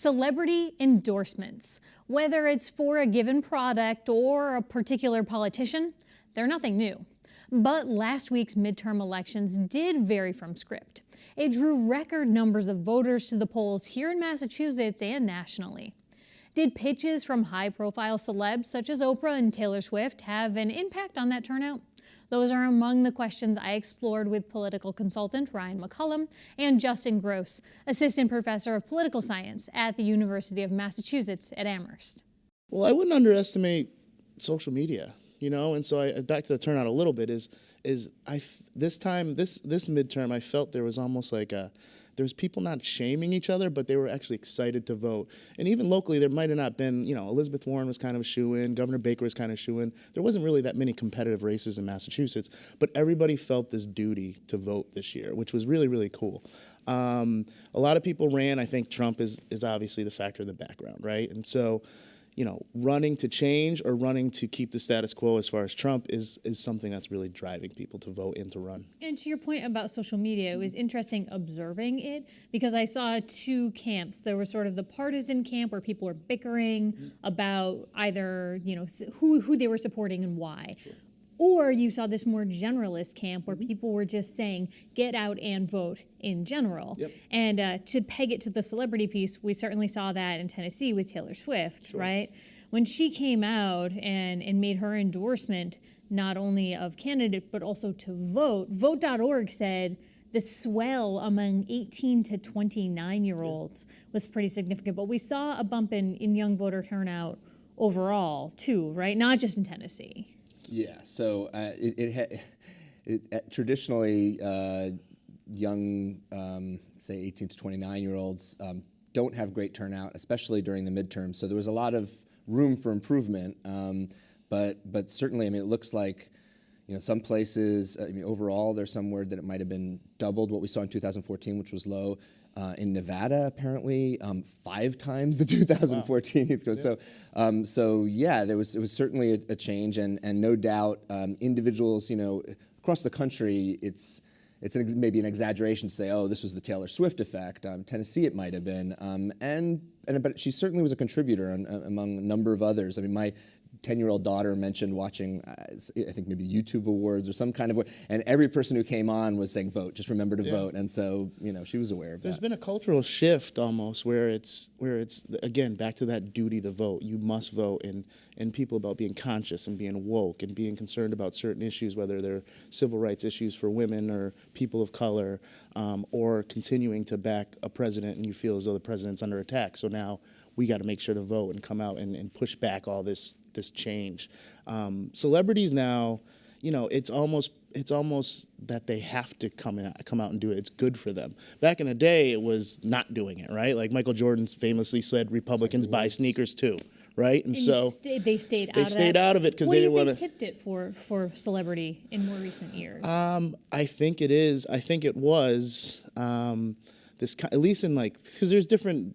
Celebrity endorsements. Whether it's for a given product or a particular politician, they're nothing new. But last week's midterm elections did vary from script. It drew record numbers of voters to the polls here in Massachusetts and nationally. Did pitches from high-profile celebs such as Oprah and Taylor Swift have an impact on that turnout? Those are among the questions I explored with political consultant Ryan McCollum and Justin Gross, assistant professor of political science at the University of Massachusetts at Amherst. Well, I wouldn't underestimate social media, and so back to the turnout a little bit this midterm, I felt there was almost like there was people not shaming each other, but they were actually excited to vote. And even locally, there might have not been, Elizabeth Warren was kind of a shoo-in, Governor Baker was kind of a shoo-in. There wasn't really that many competitive races in Massachusetts, but everybody felt this duty to vote this year, which was really, really cool. A lot of people ran. I think Trump is obviously the factor in the background, right? And so, running to change or running to keep the status quo as far as Trump is something that's really driving people to vote and to run. And to your point about social media, it was interesting observing it because I saw two camps. There was sort of the partisan camp where people were bickering about either, who they were supporting and why. Sure. Or you saw this more generalist camp where people were just saying, get out and vote in general. Yep. And to peg it to the celebrity piece, we certainly saw that in Tennessee with Taylor Swift, sure. Right? When she came out and made her endorsement, not only of candidate, but also to vote, Vote.org said the swell among 18 to 29-year-olds was pretty significant. But we saw a bump in young voter turnout overall, too, right? Not just in Tennessee. Yeah, so traditionally, young, say 18 to 29-year-olds don't have great turnout, especially during the midterm. So there was a lot of room for improvement, but certainly, it looks like some places, overall, there's some word that it might have been doubled what we saw in 2014, which was low. In Nevada, apparently, 5 times the 2014 youth growth. Wow. So yeah, it was certainly a change, and no doubt individuals, across the country, it's maybe an exaggeration to say, oh, this was the Taylor Swift effect. Tennessee, it might have been, but she certainly was a contributor among a number of others. My 10-year-old daughter mentioned watching, I think maybe YouTube Awards or some kind of, and every person who came on was saying, vote, just remember to vote. And so, she was aware of that. There's been a cultural shift almost where it's again, back to that duty to vote. You must vote, and people about being conscious and being woke and being concerned about certain issues, whether they're civil rights issues for women or people of color, or continuing to back a president and you feel as though the president's under attack. So now we got to make sure to vote and come out and push back all this change. Celebrities now, it's almost that they have to come out and do it. It's good for them. Back in the day, it was not doing it, right? Like Michael Jordan famously said, Republicans buy sneakers too, right? And so they stayed out of it because they didn't want to. What do you think tipped it for celebrity in more recent years? I think it is. I think it was. This, at least in because there's different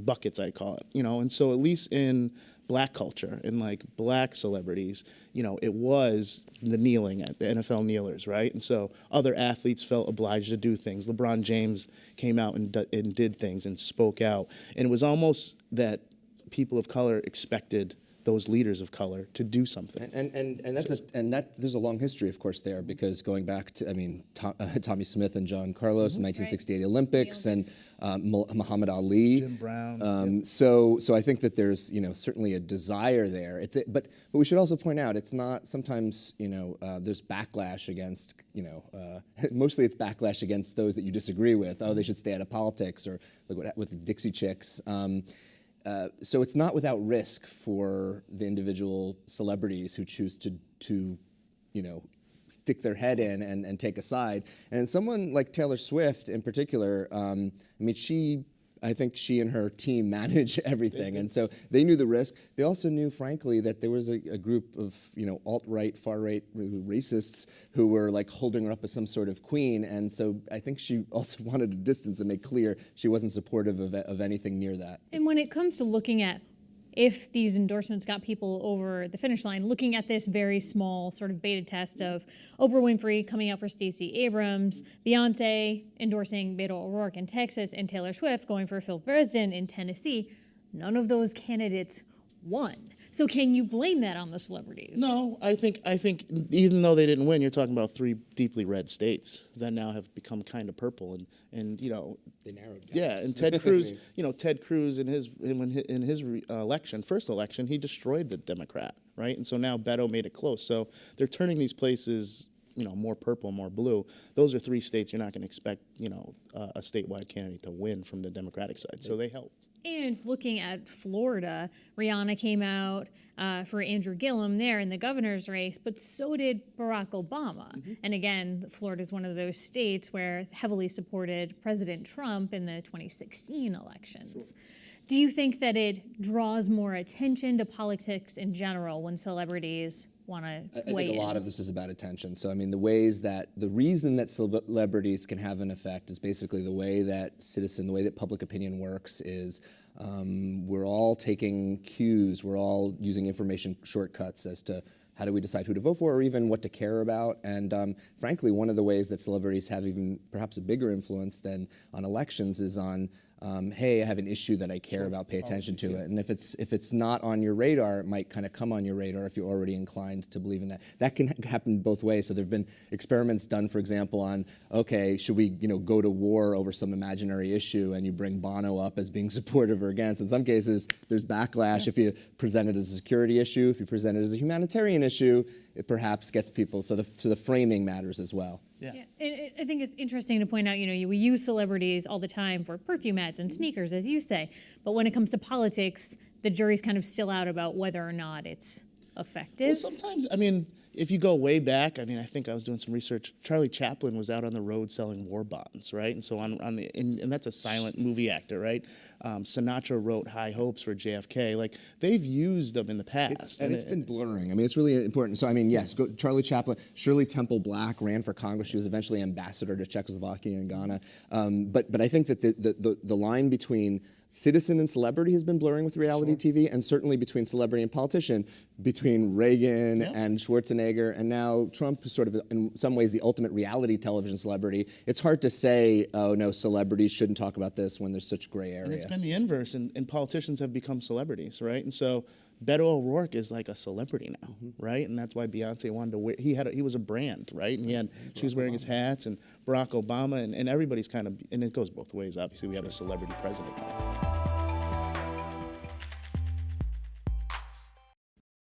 buckets, I call it, and so at least in Black culture and Black celebrities, it was the kneeling at the NFL kneelers, right? And so other athletes felt obliged to do things. LeBron James came out and did things and spoke out, and it was almost that people of color expected those leaders of color to do something. And there's a long history, of course, there, because going back to Tommy Smith and John Carlos in 1968 Olympics and Muhammad Ali, Jim Brown. So I think that there's certainly a desire there. But we should also point out it's not sometimes there's backlash against mostly it's backlash against those that you disagree with. Oh, they should stay out of politics, or like with the Dixie Chicks. So it's not without risk for the individual celebrities who choose to stick their head in and take a side. And someone like Taylor Swift in particular, I think she and her team manage everything, and so they knew the risk. They also knew, frankly, that there was a group of alt-right, far-right racists who were holding her up as some sort of queen, and so I think she also wanted to distance and make clear she wasn't supportive of anything near that. And when it comes to looking at if these endorsements got people over the finish line, looking at this very small sort of beta test of Oprah Winfrey coming out for Stacey Abrams, Beyonce endorsing Beto O'Rourke in Texas, and Taylor Swift going for Phil President in Tennessee, none of those candidates won. So can you blame that on the celebrities? No, I think even though they didn't win, you're talking about 3 deeply red states that now have become kind of purple, and you know, They narrowed down. yeah, and Ted Cruz, you know, Ted Cruz in his first election, he destroyed the Democrat, right? And so now Beto made it close. So they're turning these places, you know, more purple, more blue. Those are 3 states you're not going to expect, you know, a statewide candidate to win from the Democratic side. So they helped. And looking at Florida, Rihanna came out for Andrew Gillum there in the governor's race, but so did Barack Obama. And again, Florida is one of those states where heavily supported President Trump in the 2016 elections. Do you think that it draws more attention to politics in general when celebrities want to I weigh think a in? lot of this is about attention. So, I mean, the reason that celebrities can have an effect is basically the way that the way that public opinion works is we're all taking cues, we're all using information shortcuts as to how do we decide who to vote for or even what to care about. And frankly, one of the ways that celebrities have even perhaps a bigger influence than on elections is on hey, I have an issue that I care about, pay attention to it. And if it's not on your radar, it might kind of come on your radar if you're already inclined to believe in that. That can happen both ways. So there have been experiments done, for example, on, okay, should we go to war over some imaginary issue, and you bring Bono up as being supportive or against. In some cases, there's backlash if you present it as a security issue. If you present it as a humanitarian issue, it perhaps gets people, so the framing matters as well. Yeah. And I think it's interesting to point out, we use celebrities all the time for perfume ads and sneakers, as you say, but when it comes to politics, the jury's kind of still out about whether or not it's effective. Well, sometimes, I mean, if you go way back, I mean, I think I was doing some research. Charlie Chaplin was out on the road selling war bonds, right? And so and that's a silent movie actor, right? Sinatra wrote High Hopes for JFK. Like, they've used them in the past. It's been blurring. I mean, it's really important. So, I mean, yes, Charlie Chaplin, Shirley Temple Black ran for Congress. She was eventually ambassador to Czechoslovakia and Ghana. But I think that the line between citizen and celebrity has been blurring with reality TV, and certainly between celebrity and politician, between Reagan and Schwarzenegger, and now Trump is sort of, in some ways, the ultimate reality television celebrity. It's hard to say, oh, no, celebrities shouldn't talk about this when there's such gray area. And it's been the inverse, and politicians have become celebrities, right? And so Beto O'Rourke is like a celebrity now, right? And that's why Beyonce wanted to wear. He was a brand, right? And she was wearing his hats, and Barack Obama, and everybody's kind of, and it goes both ways. Obviously, we have a celebrity president now.